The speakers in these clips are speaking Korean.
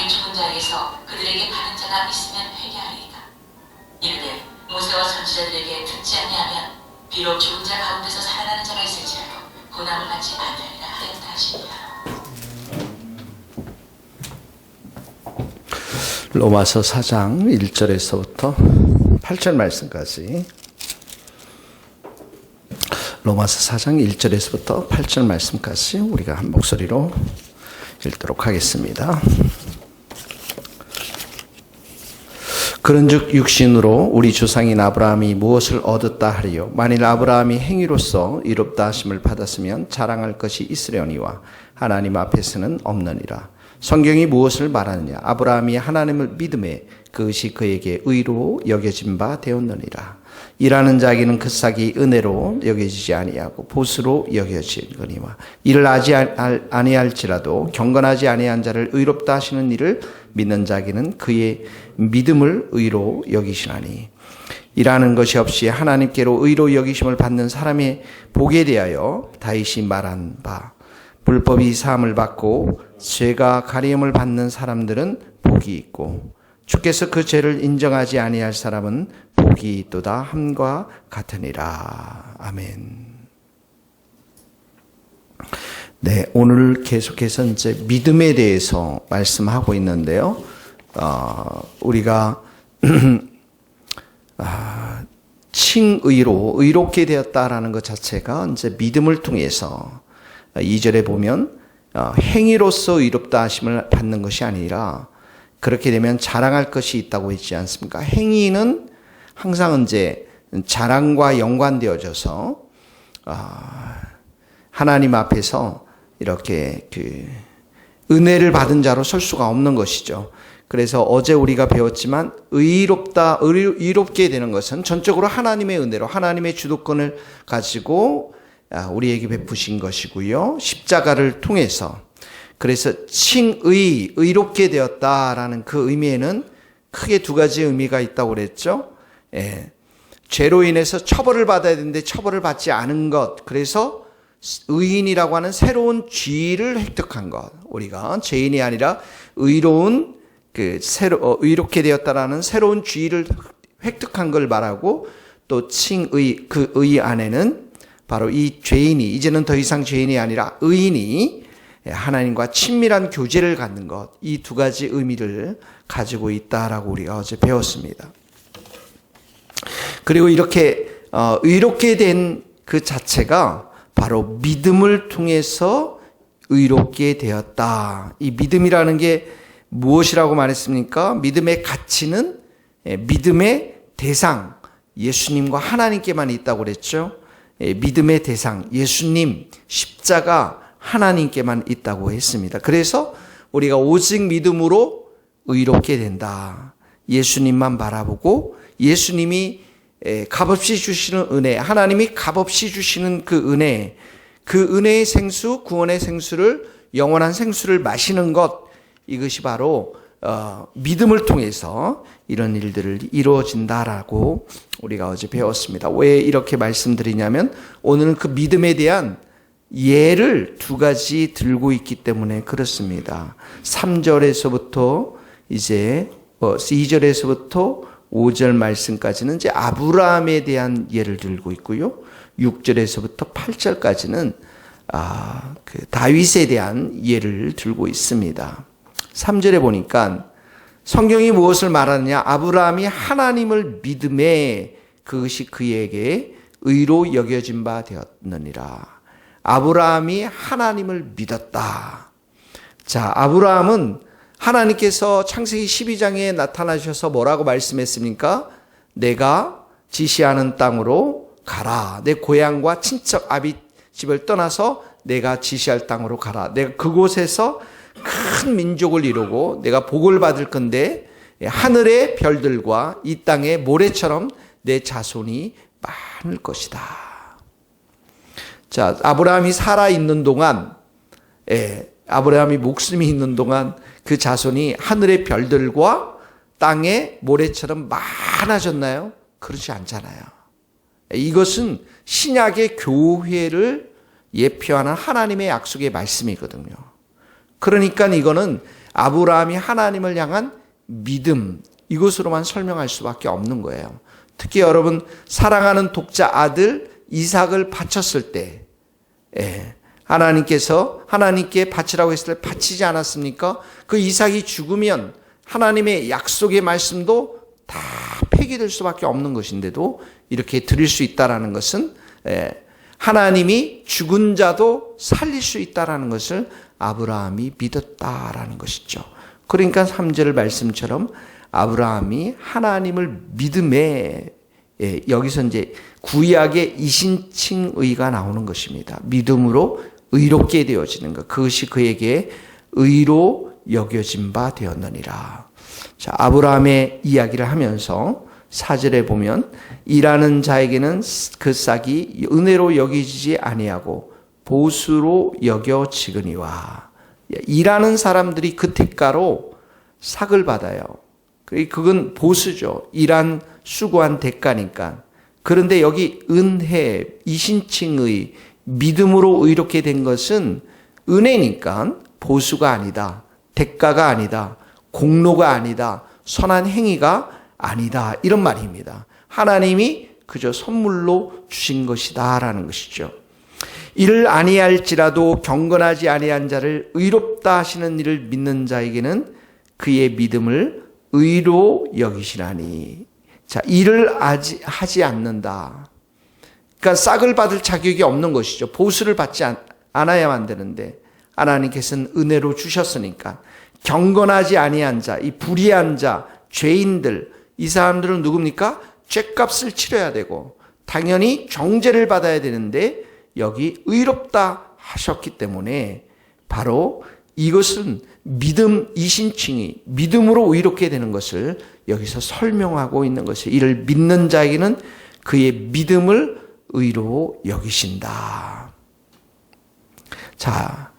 만일 죽은 자에게서 그들에게 받은 자가 있으면 회개하리이다. 이르되 모세와 선지자들에게 듣지 아니하면 비록 죽은 자 가운데서 살아나는 자가 있을지라도 고난을 받지 아니하리라 하였다 하시니라. 로마서 4장 1절에서부터 8절 말씀까지, 로마서 4장 1절에서부터 8절 말씀까지 우리가 한 목소리로 읽도록 하겠습니다. 그런즉 육신으로 우리 조상인 아브라함이 무엇을 얻었다 하리요? 만일 아브라함이 행위로서 의롭다 하심을 받았으면 자랑할 것이 있으려니와 하나님 앞에서는 없느니라. 성경이 무엇을 말하느냐? 아브라함이 하나님을 믿음에 그것이 그에게 의로 여겨진 바 되었느니라. 일하는 자에게는 그 싹이 은혜로 여겨지지 아니하고 보수로 여겨지거니와 이를 하지 아니할지라도 경건하지 아니한 자를 의롭다 하시는 이를 믿는 자에게는 그의 믿음을 의로 여기시나니, 일하는 것이 없이 하나님께로 의로 여기심을 받는 사람의 복에 대하여 다윗이 말한 바, 불법이 사함을 받고 죄가 가리움을 받는 사람들은 복이 있고 주께서 그 죄를 인정하지 아니할 사람은 복이 있도다 함과 같으니라. 아멘. 네, 오늘 계속해서 이제 믿음에 대해서 말씀하고 있는데요. 우리가 칭의로 의롭게 되었다라는 것 자체가 이제 믿음을 통해서 2절에 보면 행위로서 의롭다 하심을 받는 것이 아니라, 그렇게 되면 자랑할 것이 있다고 했지 않습니까? 행위는 항상 이제 자랑과 연관되어져서 하나님 앞에서 이렇게 은혜를 받은 자로 설 수가 없는 것이죠. 그래서 어제 우리가 배웠지만 의롭게 되는 것은 전적으로 하나님의 은혜로 하나님의 주도권을 가지고 우리에게 베푸신 것이고요. 십자가를 통해서, 그래서 의롭게 되었다라는 그 의미에는 크게 두 가지 의미가 있다고 그랬죠. 죄로 인해서 처벌을 받아야 되는데 처벌을 받지 않은 것, 그래서 의인이라고 하는 새로운 지위를 획득한 것, 우리가 죄인이 아니라 의롭게 되었다라는 새로운 지위를 획득한 걸 말하고, 또 그 의 안에는 바로 이 죄인이 이제는 더 이상 죄인이 아니라 의인이 하나님과 친밀한 교제를 갖는 것, 이 두 가지 의미를 가지고 있다라고 우리가 어제 배웠습니다. 그리고 이렇게 의롭게 된 그 자체가 바로 믿음을 통해서 의롭게 되었다. 이 믿음이라는 게 무엇이라고 말했습니까? 믿음의 가치는 믿음의 대상, 예수님과 하나님께만 있다고 그랬죠. 믿음의 대상, 예수님, 십자가, 하나님께만 있다고 했습니다. 그래서 우리가 오직 믿음으로 의롭게 된다. 예수님만 바라보고 예수님이 값없이 주시는 은혜, 하나님이 값없이 주시는 그 은혜의 생수, 구원의 생수를, 영원한 생수를 마시는 것, 이것이 바로 믿음을 통해서 이런 일들을 이루어진다라고 우리가 어제 배웠습니다. 왜 이렇게 말씀드리냐면 오늘은 그 믿음에 대한 예를 두 가지 들고 있기 때문에 그렇습니다. 3절에서부터 이제 2절에서부터 5절 말씀까지는 이제 아브라함에 대한 예를 들고 있고요. 6절에서부터 8절까지는 다윗에 대한 예를 들고 있습니다. 3절에 보니까 성경이 무엇을 말하느냐? 아브라함이 하나님을 믿음에 그것이 그에게 의로 여겨진 바 되었느니라. 아브라함이 하나님을 믿었다. 자, 아브라함은 하나님께서 창세기 12장에 나타나셔서 뭐라고 말씀했습니까? 내가 지시하는 땅으로 가라. 내 고향과 친척 아비 집을 떠나서 내가 지시할 땅으로 가라. 내가 그곳에서 큰 민족을 이루고 내가 복을 받을 건데 하늘의 별들과 이 땅의 모래처럼 내 자손이 많을 것이다. 자, 아브라함이 살아있는 동안, 아브라함이 목숨이 있는 동안 그 자손이 하늘의 별들과 땅의 모래처럼 많아졌나요? 그렇지 않잖아요. 이것은 신약의 교회를 예표하는 하나님의 약속의 말씀이거든요. 그러니까 이거는 아브라함이 하나님을 향한 믿음, 이것으로만 설명할 수밖에 없는 거예요. 특히 여러분 사랑하는 독자 아들 이삭을 바쳤을 때 하나님께서 하나님께 바치라고 했을 때 바치지 않았습니까? 그 이삭이 죽으면 하나님의 약속의 말씀도 다 폐기될 수밖에 없는 것인데도 이렇게 드릴 수 있다는 것은 하나님이 죽은 자도 살릴 수 있다는 것을 아브라함이 믿었다라는 것이죠. 그러니까 3절 말씀처럼 아브라함이 하나님을 믿음에 여기서 이제 구약의 이신칭의가 나오는 것입니다. 믿음으로 의롭게 되어지는 것. 그것이 그에게 의로 여겨진 바 되었느니라. 자, 아브라함의 이야기를 하면서 4절에 보면 일하는 자에게는 그 싹이 은혜로 여기지지 아니하고 보수로 여겨지거니와. 일하는 사람들이 그 대가로 삭을 받아요. 그건 보수죠. 일한 수고한 대가니까. 그런데 여기 은혜, 이신칭의, 믿음으로 의롭게 된 것은 은혜니까 보수가 아니다. 대가가 아니다. 공로가 아니다. 선한 행위가 아니다. 이런 말입니다. 하나님이 그저 선물로 주신 것이다라는 것이죠. 이를 아니할지라도 경건하지 아니한 자를 의롭다 하시는 이를 믿는 자에게는 그의 믿음을 의로 여기시나니. 자, 일을 하지 않는다. 그러니까 싹을 받을 자격이 없는 것이죠. 보수를 받지 않아야만 되는데 하나님께서는 은혜로 주셨으니까 경건하지 아니한 자, 이 불의한 자, 죄인들, 이 사람들은 누굽니까? 죄값을 치러야 되고 당연히 정죄를 받아야 되는데 여기 의롭다 하셨기 때문에 바로 이것은 믿음 이신칭이 믿음으로 의롭게 되는 것을 여기서 설명하고 있는 것이에요. 이를 믿는 자에게는 그의 믿음을 의로 여기신다. 자,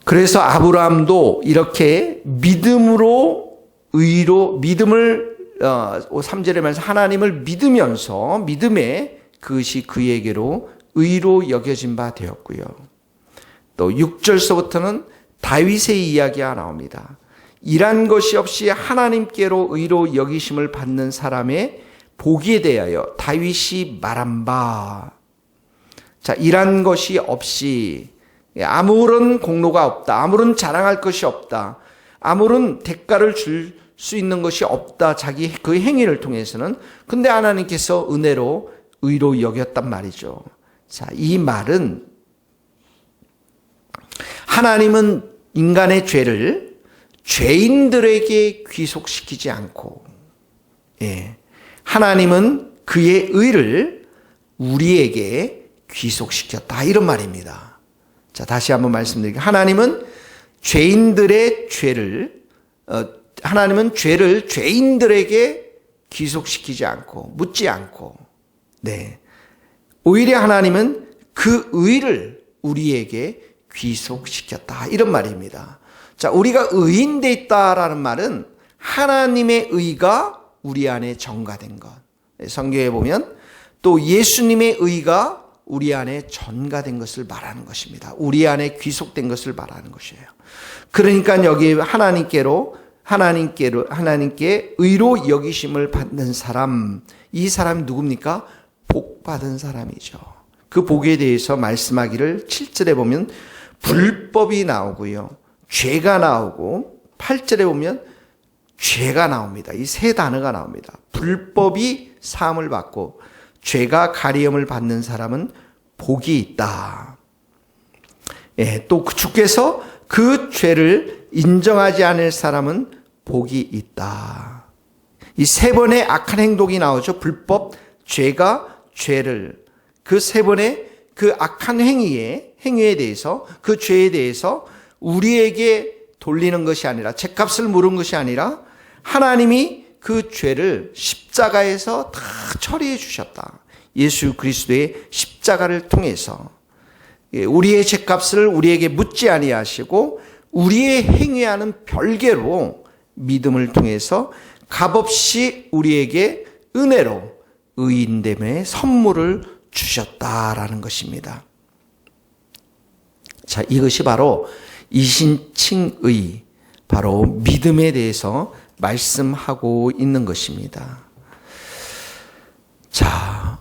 그래서 아브라함도 이렇게 믿음으로 의로 믿음을 3절에 말해서 하나님을 믿으면서 믿음에 그것이 그에게로 의로 여겨진 바 되었고요. 또 6절서부터는 다윗의 이야기가 나옵니다. 일한 것이 없이 하나님께로 의로 여기심을 받는 사람의 복에 대하여 다윗이 말한 바. 자, 일한 것이 없이 아무런 공로가 없다. 아무런 자랑할 것이 없다. 아무런 대가를 줄 수 있는 것이 없다. 자기 그 행위를 통해서는. 근데 하나님께서 은혜로 의로 여겼단 말이죠. 자, 이 말은 하나님은 인간의 죄를 죄인들에게 귀속시키지 않고, 하나님은 그의 의를 우리에게 귀속시켰다. 이런 말입니다. 자, 다시 한번 말씀드릴게요. 하나님은 죄를 죄인들에게 귀속시키지 않고, 묻지 않고, 오히려 하나님은 그 의를 우리에게 귀속시켰다. 이런 말입니다. 자, 우리가 의인돼 있다라는 말은 하나님의 의가 우리 안에 전가된 것. 성경에 보면 또 예수님의 의가 우리 안에 전가된 것을 말하는 것입니다. 우리 안에 귀속된 것을 말하는 것이에요. 그러니까 여기 하나님께 의로 여기심을 받는 사람, 이 사람이 누굽니까? 복 받은 사람이죠. 그 복에 대해서 말씀하기를 7절에 보면 불법이 나오고요. 죄가 나오고 8절에 보면 죄가 나옵니다. 이 세 단어가 나옵니다. 불법이 사함을 받고 죄가 가리움을 받는 사람은 복이 있다. 또 주께서 그 죄를 인정하지 않을 사람은 복이 있다. 이 세 번의 악한 행동이 나오죠. 불법, 죄가 죄를, 그 세 번의 그 악한 행위에 대해서, 그 죄에 대해서 우리에게 돌리는 것이 아니라, 죄값을 물은 것이 아니라 하나님이 그 죄를 십자가에서 다 처리해 주셨다. 예수 그리스도의 십자가를 통해서 우리의 죄값을 우리에게 묻지 아니하시고 우리의 행위와는 별개로 믿음을 통해서 값없이 우리에게 은혜로 의인됨의 선물을 주셨다라는 것입니다. 자, 이것이 바로 이신칭의, 바로 믿음에 대해서 말씀하고 있는 것입니다. 자,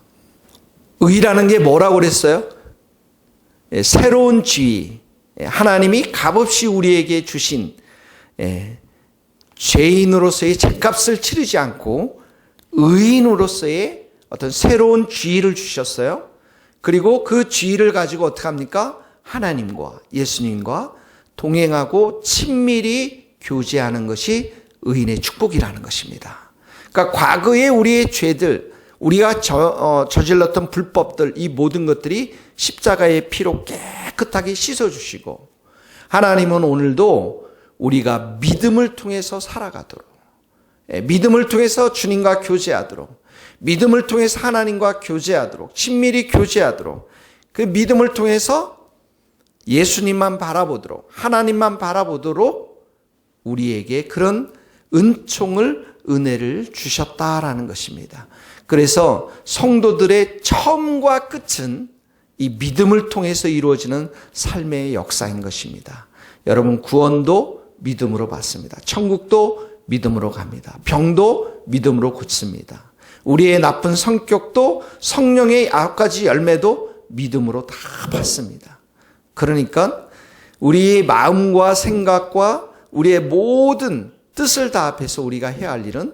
의라는 게 뭐라고 그랬어요? 새로운 지위, 하나님이 값없이 우리에게 주신 죄인으로서의 죄값을 치르지 않고 의인으로서의 어떤 새로운 지위를 주셨어요. 그리고 그 지위를 가지고 어떻게 합니까? 하나님과 예수님과 동행하고 친밀히 교제하는 것이 의인의 축복이라는 것입니다. 그러니까 과거의 우리의 죄들, 우리가 저질렀던 불법들, 이 모든 것들이 십자가의 피로 깨끗하게 씻어주시고, 하나님은 오늘도 우리가 믿음을 통해서 살아가도록, 믿음을 통해서 주님과 교제하도록, 믿음을 통해서 하나님과 교제하도록, 친밀히 교제하도록, 그 믿음을 통해서 예수님만 바라보도록, 하나님만 바라보도록 우리에게 그런 은혜를 주셨다라는 것입니다. 그래서 성도들의 처음과 끝은 이 믿음을 통해서 이루어지는 삶의 역사인 것입니다. 여러분, 구원도 믿음으로 받습니다. 천국도 믿음으로 갑니다. 병도 믿음으로 고칩니다. 우리의 나쁜 성격도 성령의 9가지 열매도 믿음으로 다 받습니다. 그러니까 우리의 마음과 생각과 우리의 모든 뜻을 다 합해서 우리가 해야 할 일은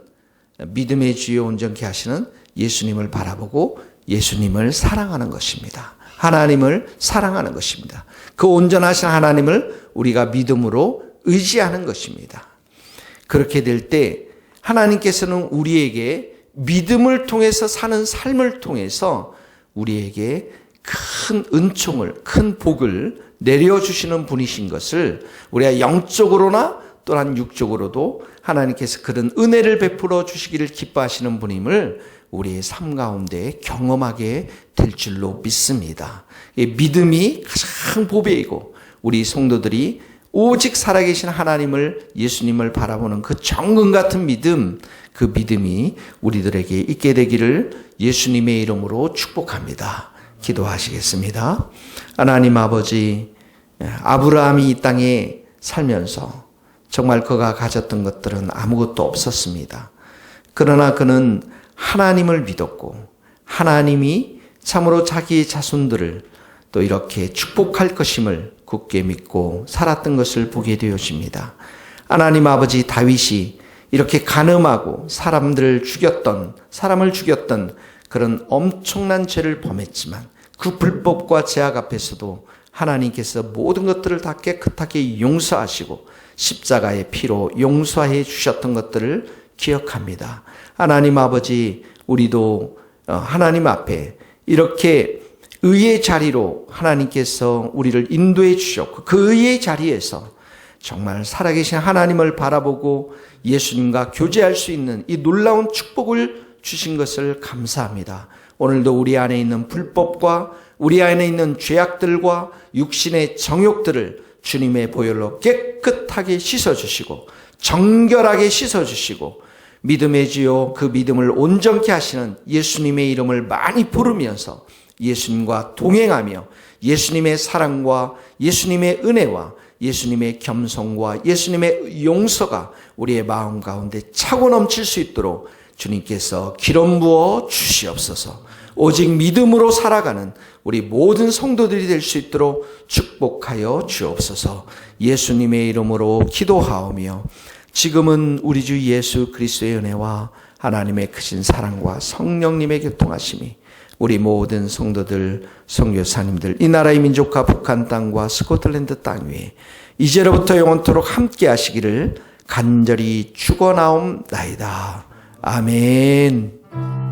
믿음의 주여 온전케 하시는 예수님을 바라보고 예수님을 사랑하는 것입니다. 하나님을 사랑하는 것입니다. 그 온전하신 하나님을 우리가 믿음으로 의지하는 것입니다. 그렇게 될 때 하나님께서는 우리에게 믿음을 통해서 사는 삶을 통해서 우리에게 큰 은총을, 큰 복을 내려주시는 분이신 것을 우리가 영적으로나 또한 육적으로도 하나님께서 그런 은혜를 베풀어 주시기를 기뻐하시는 분임을 우리의 삶 가운데 경험하게 될 줄로 믿습니다. 믿음이 가장 보배이고 우리 성도들이 오직 살아계신 하나님을, 예수님을 바라보는 그 정금 같은 믿음, 그 믿음이 우리들에게 있게 되기를 예수님의 이름으로 축복합니다. 기도하시겠습니다. 하나님 아버지, 아브라함이 이 땅에 살면서 정말 그가 가졌던 것들은 아무것도 없었습니다. 그러나 그는 하나님을 믿었고 하나님이 참으로 자기의 자손들을 또 이렇게 축복할 것임을 굳게 믿고 살았던 것을 보게 되어집니다. 하나님 아버지, 다윗이 이렇게 간음하고 사람을 죽였던 그런 엄청난 죄를 범했지만 그 불법과 제약 앞에서도 하나님께서 모든 것들을 다 깨끗하게 용서하시고 십자가의 피로 용서해 주셨던 것들을 기억합니다. 하나님 아버지, 우리도 하나님 앞에 이렇게 의의 자리로 하나님께서 우리를 인도해 주셨고 그 의의 자리에서 정말 살아계신 하나님을 바라보고 예수님과 교제할 수 있는 이 놀라운 축복을 주신 것을 감사합니다. 오늘도 우리 안에 있는 불법과 우리 안에 있는 죄악들과 육신의 정욕들을 주님의 보혈로 깨끗하게 씻어주시고 정결하게 씻어주시고 믿음의 주요 그 믿음을 온전케 하시는 예수님의 이름을 많이 부르면서 예수님과 동행하며 예수님의 사랑과 예수님의 은혜와 예수님의 겸손과 예수님의 용서가 우리의 마음 가운데 차고 넘칠 수 있도록 주님께서 기름 부어 주시옵소서. 오직 믿음으로 살아가는 우리 모든 성도들이 될 수 있도록 축복하여 주옵소서. 예수님의 이름으로 기도하오며 지금은 우리 주 예수 그리스도의 은혜와 하나님의 크신 사랑과 성령님의 교통하심이 우리 모든 성도들, 선교사님들, 이 나라의 민족과 북한 땅과 스코틀랜드 땅 위에 이제로부터 영원토록 함께 하시기를 간절히 축원하옵나이다. 아멘.